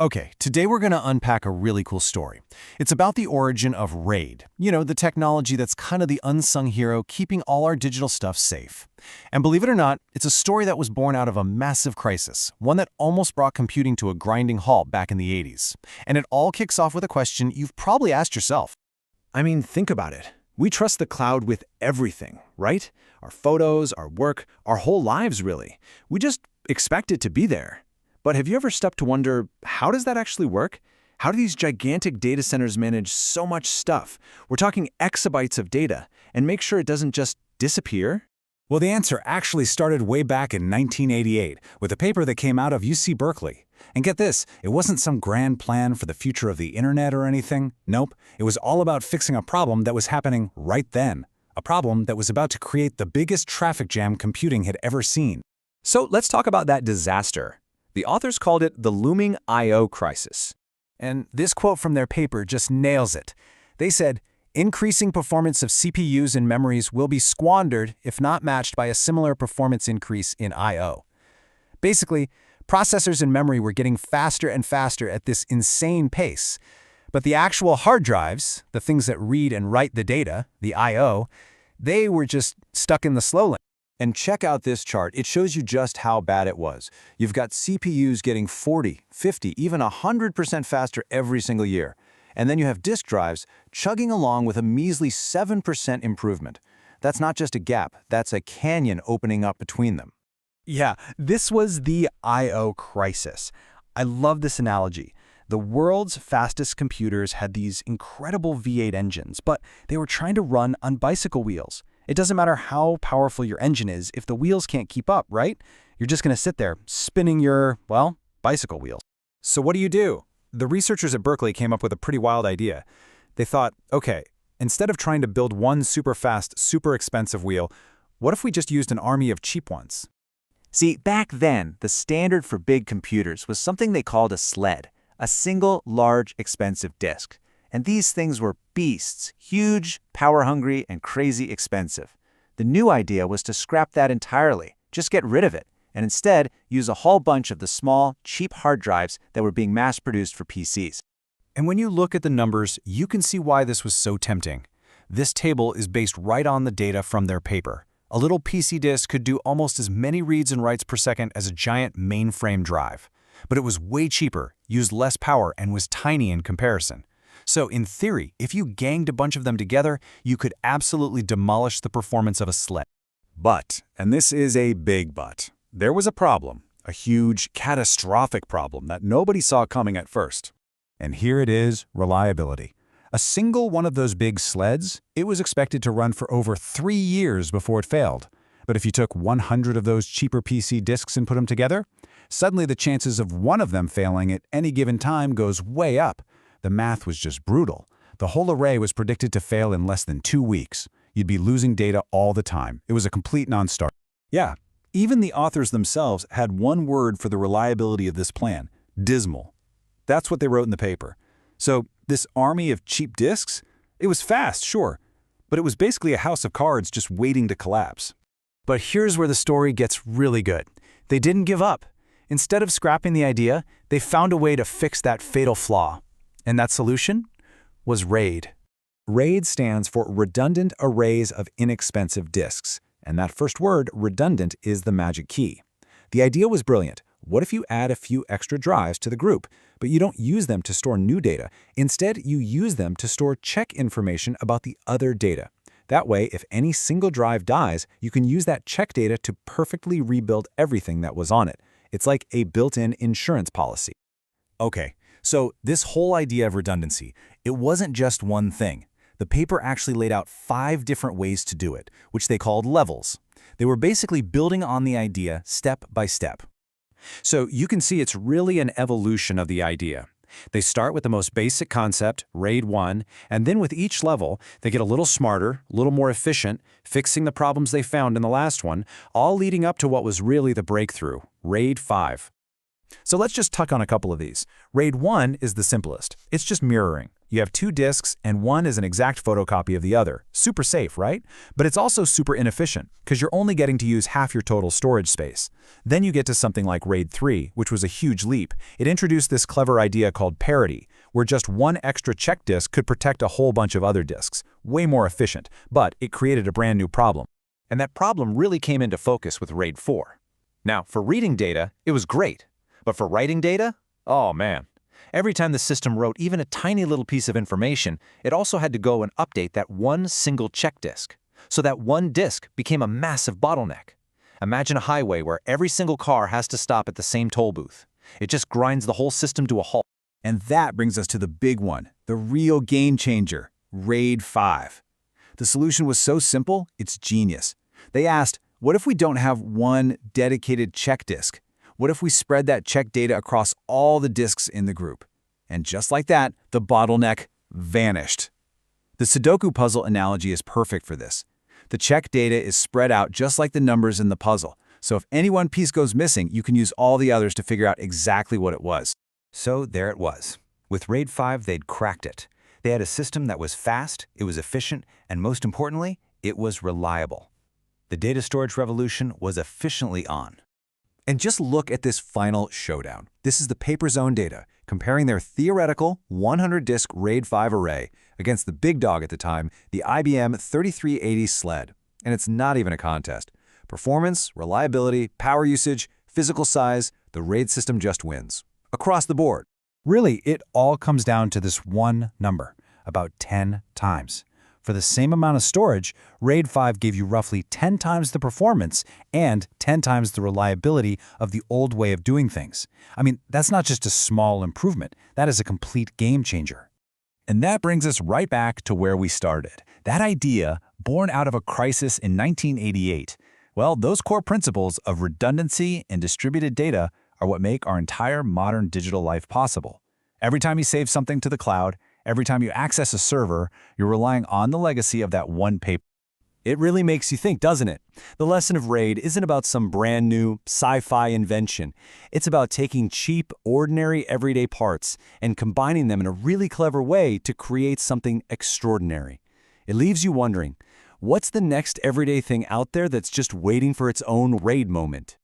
Okay, today we're going to unpack a really cool story. It's about the origin of RAID, the technology that's kind of the unsung hero keeping all our digital stuff safe. And believe it or not, it's a story that was born out of a massive crisis, one that almost brought computing to a grinding halt back in the 80s. And it all kicks off with a question you've probably asked yourself. I mean, think about it. We trust the cloud with everything, right? Our photos, our work, our whole lives, really. We just expect it to be there. But have you ever stopped to wonder, how does that actually work? How do these gigantic data centers manage so much stuff? We're talking exabytes of data, and make sure it doesn't just disappear? Well, the answer actually started way back in 1988 with a paper that came out of UC Berkeley. And get this, it wasn't some grand plan for the future of the internet or anything. Nope, it was all about fixing a problem that was happening right then. A problem that was about to create the biggest traffic jam computing had ever seen. So let's talk about that disaster. The authors called it the looming I/O crisis. And this quote from their paper just nails it. They said, increasing performance of CPUs and memories will be squandered if not matched by a similar performance increase in I/O. Basically, processors and memory were getting faster and faster at this insane pace. But the actual hard drives, the things that read and write the data, the I/O, they were just stuck in the slow lane. And check out this chart. It shows you just how bad it was. You've got CPUs getting 40, 50, even 100% faster every single year. And then you have disk drives chugging along with a measly 7% improvement. That's not just a gap, that's a canyon opening up between them. Yeah, this was the I/O crisis. I love this analogy. The world's fastest computers had these incredible V8 engines, but they were trying to run on bicycle wheels. It doesn't matter how powerful your engine is if the wheels can't keep up, right? You're just going to sit there spinning your, well, bicycle wheels. So what do? The researchers at Berkeley came up with a pretty wild idea. They thought, okay, instead of trying to build one super fast, super expensive wheel, what if we just used an army of cheap ones? See, back then, the standard for big computers was something they called a SLED, a single large expensive disk. And these things were beasts, huge, power-hungry, and crazy expensive. The new idea was to scrap that entirely, just get rid of it, and instead use a whole bunch of the small, cheap hard drives that were being mass-produced for PCs. And when you look at the numbers, you can see why this was so tempting. This table is based right on the data from their paper. A little PC disk could do almost as many reads and writes per second as a giant mainframe drive. But it was way cheaper, used less power, and was tiny in comparison. So in theory, if you ganged a bunch of them together, you could absolutely demolish the performance of a SLED. But, and this is a big but, there was a problem, a huge, catastrophic problem that nobody saw coming at first. And here it is, reliability. A single one of those big sleds, it was expected to run for over 3 years before it failed. But if you took 100 of those cheaper PC disks and put them together, suddenly the chances of one of them failing at any given time goes way up. The math was just brutal. The whole array was predicted to fail in less than 2 weeks. You'd be losing data all the time. It was a complete non-starter. Yeah, even the authors themselves had one word for the reliability of this plan: dismal. That's what they wrote in the paper. So this army of cheap disks, it was fast, sure, but it was basically a house of cards just waiting to collapse. But here's where the story gets really good. They didn't give up. Instead of scrapping the idea, they found a way to fix that fatal flaw. And that solution was RAID. RAID stands for Redundant Arrays of Inexpensive Disks, and that first word, redundant, is the magic key. The idea was brilliant. What if you add a few extra drives to the group, but you don't use them to store new data? Instead, you use them to store check information about the other data. That way, if any single drive dies, you can use that check data to perfectly rebuild everything that was on it. It's like a built-in insurance policy. Okay. So this whole idea of redundancy, it wasn't just one thing. The paper actually laid out 5 different ways to do it, which they called levels. They were basically building on the idea step by step. So you can see it's really an evolution of the idea. They start with the most basic concept, RAID 1, and then with each level, they get a little smarter, a little more efficient, fixing the problems they found in the last one, all leading up to what was really the breakthrough, RAID 5. So let's just tuck on a couple of these. RAID 1 is the simplest. It's just mirroring. You have two disks, and one is an exact photocopy of the other. Super safe, right? But it's also super inefficient, because you're only getting to use half your total storage space. Then you get to something like RAID 3, which was a huge leap. It introduced this clever idea called parity, where just one extra check disk could protect a whole bunch of other disks. Way more efficient, but it created a brand new problem. And that problem really came into focus with RAID 4. Now, for reading data, it was great. But for writing data? Oh man. Every time the system wrote even a tiny little piece of information, it also had to go and update that one single check disk. So that one disk became a massive bottleneck. Imagine a highway where every single car has to stop at the same toll booth. It just grinds the whole system to a halt. And that brings us to the big one, the real game changer, RAID 5. The solution was so simple, it's genius. They asked, what if we don't have one dedicated check disk? What if we spread that check data across all the disks in the group? And just like that, the bottleneck vanished. The Sudoku puzzle analogy is perfect for this. The check data is spread out just like the numbers in the puzzle. So if any one piece goes missing, you can use all the others to figure out exactly what it was. So there it was. With RAID 5, they'd cracked it. They had a system that was fast, it was efficient, and most importantly, it was reliable. The data storage revolution was efficiently on. And just look at this final showdown. This is the paper's own data, comparing their theoretical 100-disk RAID 5 array against the big dog at the time, the IBM 3380 SLED. And it's not even a contest. Performance, reliability, power usage, physical size, the RAID system just wins. Across the board. Really, it all comes down to this one number, about 10 times. For the same amount of storage, RAID 5 gave you roughly 10 times the performance and 10 times the reliability of the old way of doing things. I mean, that's not just a small improvement. That is a complete game changer. And that brings us right back to where we started. That idea, born out of a crisis in 1988. Well, those core principles of redundancy and distributed data are what make our entire modern digital life possible. Every time you save something to the cloud, every time you access a server, you're relying on the legacy of that one paper. It really makes you think, doesn't it? The lesson of RAID isn't about some brand new sci-fi invention. It's about taking cheap, ordinary, everyday parts and combining them in a really clever way to create something extraordinary. It leaves you wondering, what's the next everyday thing out there that's just waiting for its own RAID moment?